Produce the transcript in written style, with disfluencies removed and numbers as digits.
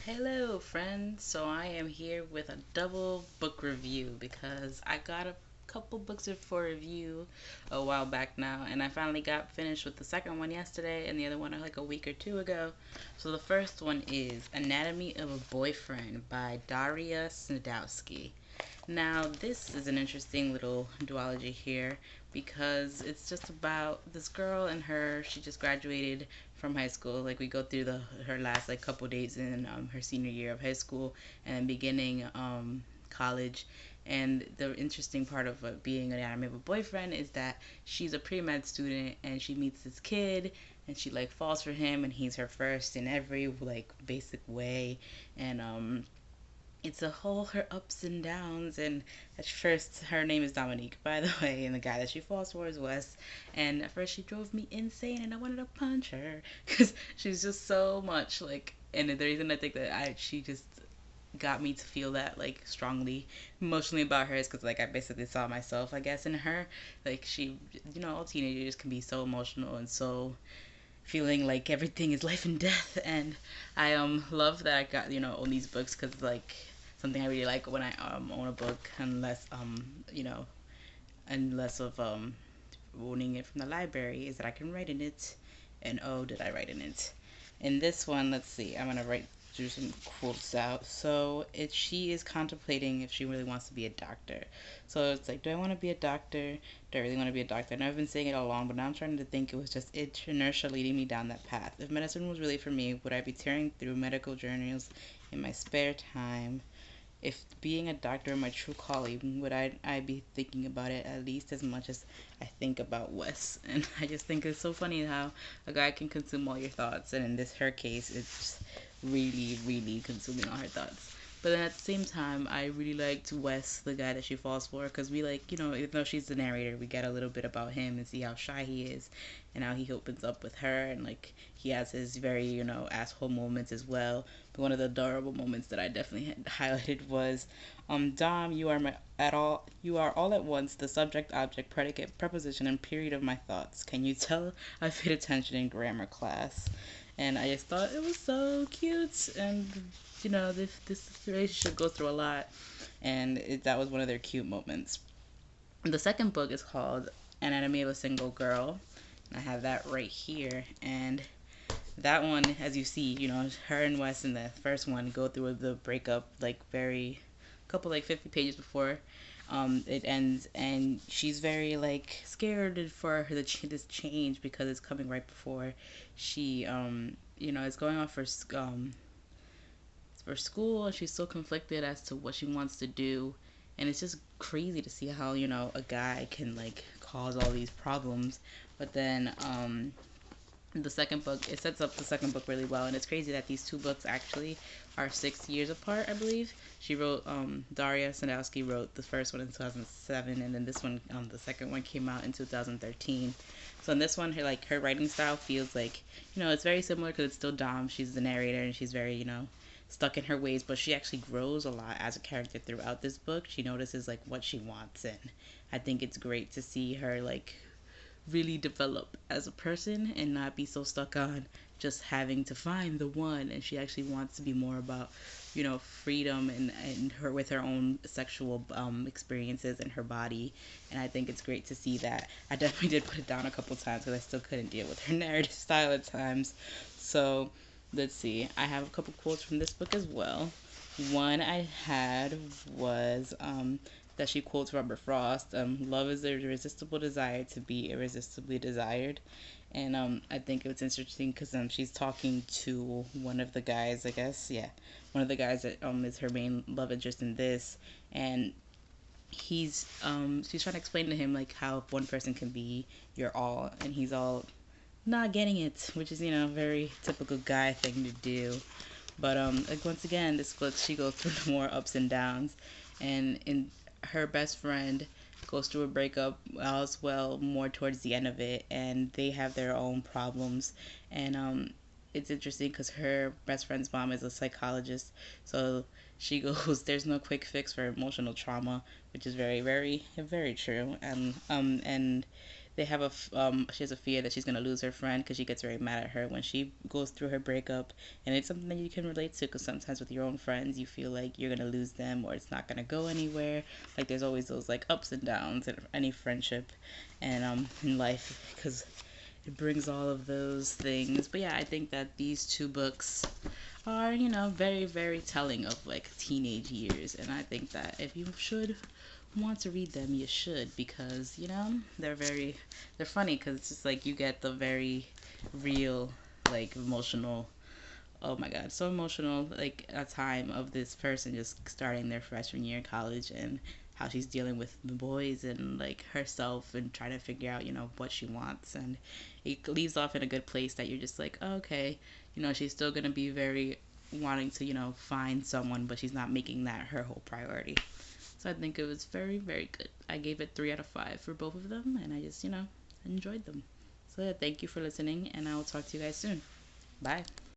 Hello, friends. So I am here with a double book review because I got a couple books for review a while back now, and I finally got finished with the second one yesterday and the other one like a week or two ago. So the first one is Anatomy of a Boyfriend by Daria Snadowsky. Now, this is an interesting little duology here because it's just about this girl and she just graduated from high school. Like, we go through her last, like, couple days in her senior year of high school and beginning college. And the interesting part of being an anime of a boyfriend is that she's a pre-med student and she meets this kid and she, like, falls for him, and he's her first in every, like, basic way. And it's a whole her ups and downs. And at first, her name is Dominique, by the way, and the guy that she falls for is Wes. And at first she drove me insane and I wanted to punch her because she's just so much like. And the reason I think that she just got me to feel that, like, strongly emotionally about her is because, like, I basically saw myself, I guess, in her. Like, she, all teenagers can be so emotional and so feeling like everything is life and death. And I love that I got, own these books because, like, something I really like when I own a book, unless of owning it from the library, is that I can write in it. And oh, did I write in it? In this one, let's see, I'm gonna write do some quotes out. So she is contemplating if she really wants to be a doctor. So it's like, do I want to be a doctor? Do I really want to be a doctor? And I've been saying it all along, but now I'm trying to think, it was just inertia leading me down that path. If medicine was really for me, would I be tearing through medical journals in my spare time? If being a doctor were my true calling, would I be thinking about it at least as much as I think about Wes? And I just think it's so funny how a guy can consume all your thoughts, and in her case, it's really, really consuming all her thoughts. But then at the same time, I really liked Wes, the guy that she falls for, because we, like, even though she's the narrator, we get a little bit about him and see how shy he is and how he opens up with her. And, like, he has his very, asshole moments as well. But one of the adorable moments that I definitely had highlighted was, Dom, you are all at once the subject, object, predicate, preposition, and period of my thoughts. Can you tell I paid attention in grammar class? And I just thought it was so cute. And this relationship goes through a lot, and that was one of their cute moments. The second book is called Anatomy of a Single Girl, and I have that right here. And that one, as you see, her and Wes in the first one go through the breakup, like, very couple, like, 50 pages before it ends, and she's very, like, scared for this change because it's coming right before she is going off for school, and she's so conflicted as to what she wants to do. And it's just crazy to see how, a guy can, like, cause all these problems. But then the second book, it sets up the second book really well. And it's crazy that these two books actually are 6 years apart, I believe. She wrote, Daria Snadowsky wrote the first one in 2007, and then this one, the second one, came out in 2013. So in this one, her writing style feels like, it's very similar because it's still Dom. She's the narrator, and she's very, stuck in her ways, but she actually grows a lot as a character throughout this book. She notices, like, what she wants, and I think it's great to see her, like, really develop as a person and not be so stuck on just having to find the one. And she actually wants to be more about, freedom and her with her own sexual experiences and her body. And I think it's great to see that. I definitely did put it down a couple times because I still couldn't deal with her narrative style at times. So let's see. I have a couple quotes from this book as well. One I had was that she quotes Robert Frost. Love is the irresistible desire to be irresistibly desired. And I think it's interesting because she's talking to one of the guys, I guess. Yeah, one of the guys that is her main love interest in this. And she's trying to explain to him, like, how one person can be your all, and he's all not getting it, which is, very typical guy thing to do. But like, once again, this book, she goes through more ups and downs, and in her best friend goes through a breakup as well, more towards the end of it, and they have their own problems. And it's interesting because her best friend's mom is a psychologist, so she goes, "There's no quick fix for emotional trauma," which is very, very, very true. And they have she has a fear that she's gonna lose her friend because she gets very mad at her when she goes through her breakup, and it's something that you can relate to because sometimes with your own friends you feel like you're gonna lose them or it's not gonna go anywhere. Like there's always those like ups and downs in any friendship and in life because it brings all of those things. But yeah, I think that these two books are, very, very telling of like teenage years. And I think that if you should want to read them, you should because, they're funny because it's just like you get the very real, like emotional, oh my god, so emotional, like a time of this person just starting their freshman year in college and how she's dealing with the boys and like herself and trying to figure out, what she wants. And it leaves off in a good place that you're just like, oh, okay, she's still going to be very wanting to, find someone, but she's not making that her whole priority. So I think it was very, very good. I gave it 3 out of 5 for both of them, and I just, enjoyed them. So yeah, thank you for listening, and I will talk to you guys soon. Bye.